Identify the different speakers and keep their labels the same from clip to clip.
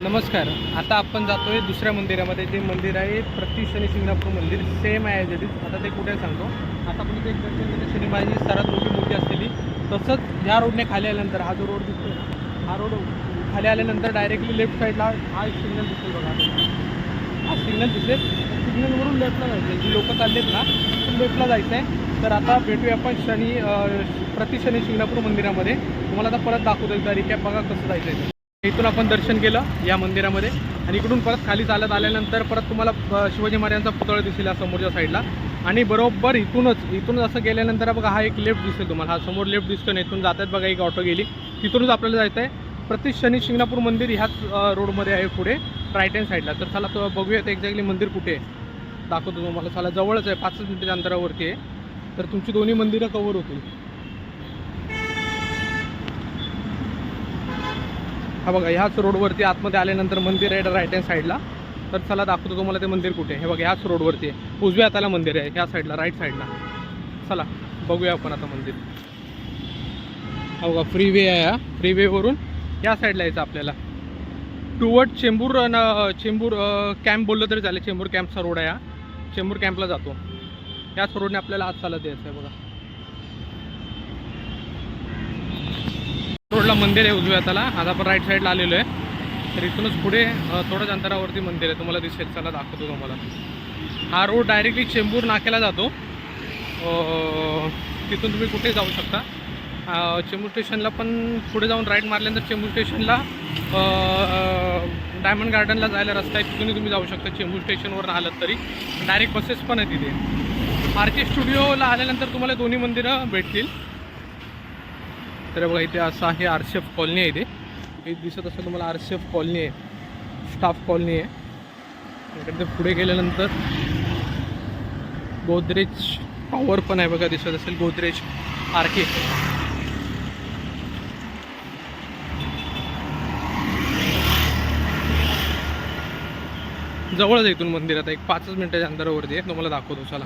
Speaker 1: नमस्कार. आता आपण जातोय दुसऱ्या मंदिरामध्ये. जे मंदिर आहे प्रति शनी शिंगणापूर मंदिर, सेम आहे जरी. आता ते कुठे सांगतो. आता आपण इथे एक दर्शन केलं शनी महाराजांची सर्वात मोठी मूर्ती असलेली. तसंच ह्या रोडने खाली आल्यानंतर हा जो रोड दिसतोय, हा रोड खाली आल्यानंतर डायरेक्टली लेफ्ट साईडला हा एक सिग्नल दिसेल बघा. हा सिग्नल दिसेल. सिग्नलवरून लेफ्टला जायचं आहे. जी लोकं चाललेत ना तिथून लेफ्टला जायचं आहे. तर आता भेटूया आपण प्रति शनी शिंगणापूर मंदिरामध्ये. तुम्हाला आता परत दाखवतो एकदा रिकॅप बघा कसं जायचं आहे. इथून आपण दर्शन केलं या मंदिरामध्ये आणि इकडून परत खाली चालत आल्यानंतर परत तुम्हाला शिवाजी महाराजांचा पुतळा दिसेल समोरच्या साईडला. आणि बरोबर इथूनच असं गेल्यानंतर बघा हा एक लेफ्ट दिसेल तुम्हाला. हा समोर लेफ्ट दिसतो ना, इथून जातात बघा एक ऑटो गेली. तिथूनच आपल्याला जायचं आहे प्रति शनी शिंगणापूर मंदिर. ह्याच रोडमध्ये आहे पुढे राईट हँड साईडला. तर चला तो बघूयात एक्झॅक्टली मंदिर कुठे आहे. दाखवतो तुम्हाला. चला जवळच आहे, 5 मिनिटाच्या अंतरावरती आहे. तर तुमची दोन्ही मंदिरं कव्हर होतील. हा बघा ह्याच रोडवरती आतमध्ये आल्यानंतर मंदिर आहे राईट हँड साईडला. तर चला दाखवतो तुम्हाला ते मंदिर कुठे आहे. हे बघा ह्याच रोडवरती आहे. उजव्या हाताला मंदिर आहे ह्या साईडला, राईट साईडला. चला बघूया आपण आता मंदिर. हा बघा फ्रीवे आहे. हा फ्रीवेवरून ह्या साईडला यायचं आपल्याला टुवर्ड चेंबूर कॅम्प बोललं तरी चालेल. चेंबूर कॅम्पचा रोड आहे हा. चेंबूर कॅम्पला जातो. ह्याच रोडने आपल्याला आत चालत यायचं आहे बघा. रोडला मंदिर आहे उजव्या हाताला. आता आपण राईट साईडला आलेलो आहे. तर इथूनच पुढे थोड्याच अंतरावरती मंदिर आहे, तुम्हाला दिसेल. चला दाखवतो तुम्हाला. हा रोड डायरेक्टली चेंबूर नाक्याला जातो. तिथून तुम्ही कुठे जाऊ शकता. चेंबूर स्टेशनला पण पुढे जाऊन राईट मारल्यानंतर चेंबूर स्टेशनला डायमंड गार्डनला जायला रस्ता आहे. तिथूनही तुम्ही जाऊ शकता. चेंबूर स्टेशनवर आलात तरी डायरेक्ट बसेस पण आहे तिथे. आरके स्टुडिओला आल्यानंतर तुम्हाला दोन्ही मंदिरं भेटतील. तर बघा इथे असं आहे आरसीएफ कॉलनी आहे. इथे दिसत असेल तुम्हाला आरसीएफ कॉलनी आहे, स्टाफ कॉलनी आहे. इकडे पुढे गेल्यानंतर गोदरेज टॉवर पण आहे बघा, दिसत असेल गोदरेज आरके. जवळच इथून मंदिर. आता एक 5 मिनिटाच्या अंतरावरती आहे. तुम्हाला दाखवतो चला.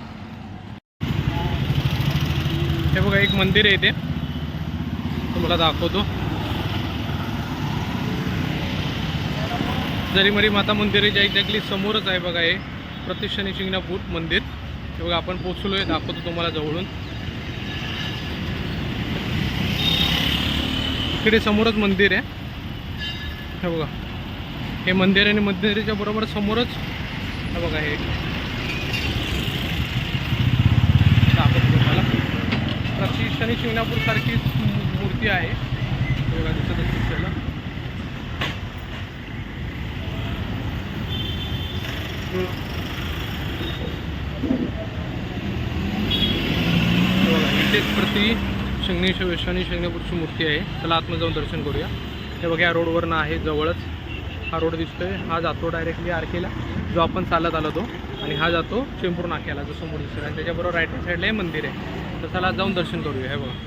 Speaker 1: हे बघा एक मंदिर आहे इथे, तुम्हाला दाखवतो. जरीमरी माता मंदिराच्या एक्झॅक्टली समोरच आहे बघा हे प्रति शनी शिंगणापूर मंदिर. हे बघा आपण पोचलो आहे. दाखवतो तुम्हाला जवळून. इकडे समोरच मंदिर आहे. हे बघा हे मंदिर आणि मंदिराच्या बरोबर समोरच हे बघा हे दाखवतो तुम्हाला. प्रति शनी शिंगणापूर सारखी मूर्ती आहे बघा, दिसत असेल त्याला. इथेच प्रति शनी शिंगणापूरची मूर्ती आहे. चला आतमध्ये जाऊन दर्शन करूया. हे बघा या रोडवरनं आहे, जवळच हा रोड दिसतोय. हा जातो डायरेक्टली आरकेला, जो आपण चालत आलो तो. आणि हा जातो चेंबूर नाक्याला, जो समोर दिसतो. आणि त्याच्याबरोबर राईट हँड साईडला हे मंदिर आहे. तर चला जाऊन दर्शन करूया. हे बघा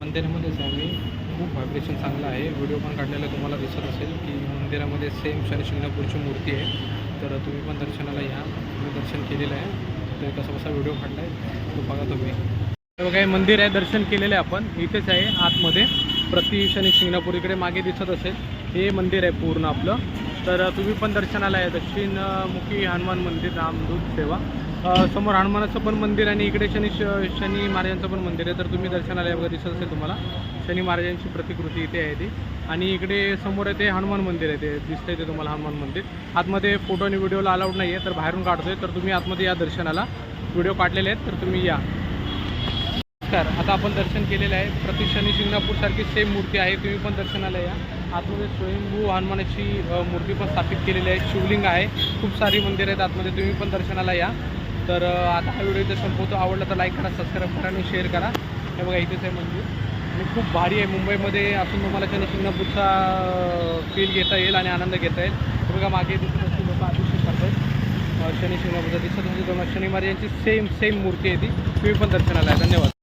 Speaker 1: मंदिरामध्येच आहे मी. खूप व्हायब्रेशन चांगलं आहे. व्हिडिओ पण काढलेला तुम्हाला दिसत असेल की मंदिरामध्ये सेम शनी शिंगणापूरची मूर्ती आहे. तर तुम्ही पण दर्शनाला या. मी दर्शन केलेलं आहे. तर कसा व्हिडिओ काढला आहे तो बघा तुम्ही. बघा हे मंदिर आहे, दर्शन केलेलं आहे आपण. इथेच आहे आतमध्ये प्रति शनी शिंगणापूर. इकडे मागे दिसत असेल हे मंदिर आहे पूर्ण आपलं. तर तुम्ही पण दर्शनाला या. दक्षिणमुखी हनुमान मंदिर, रामदूत सेवा. समोर हनुमानाचं पण मंदिर आणि इकडे शनी महाराजांचं पण मंदिर आहे. तर तुम्ही दर्शनाला या. बघा दिसत असेल तुम्हाला शनी महाराजांची प्रतिकृती इथे आहे ती. आणि इकडे समोर आहे ते हनुमान मंदिर आहे. ते दिसतंय ते तुम्हाला हनुमान मंदिर. आतमध्ये फोटो आणि व्हिडिओला अलाउड नाही आहे, तर बाहेरून काढतोय. तर तुम्ही आतमध्ये या दर्शनाला. व्हिडिओ काढलेले आहेत तर तुम्ही या. नमस्कार. आता आपण दर्शन केलेलं आहे. प्रति शनी शिंगणापूरसारखी सेम मूर्ती आहे. तुम्ही पण दर्शनाला या. आतमध्ये स्वयंभू हनुमानाची मूर्ती पण स्थापित केलेली आहे. शिवलिंग आहे. खूप सारी मंदिरं आहेत आतमध्ये. तुम्ही पण दर्शनाला या. तर आता हा व्हिडिओ इथे संपवतो. आवडला तर लाईक करा, सबस्क्राईब करा आणि शेअर करा. हे बघा इथेच आहे मंदिर आणि खूप भारी आहे. मुंबईमध्ये असून तुम्हाला शनी शिंगणापूरचा फील घेता येईल आणि आनंद घेता येईल. हे बघा मागे दिसत असतील लोक अभिषेक करतात शनी शिंगणापूरचा दिसत म्हणजे शनी महाराज यांची सेम मूर्ती आहे ती. तुम्ही पण दर्शनाला आहे. धन्यवाद.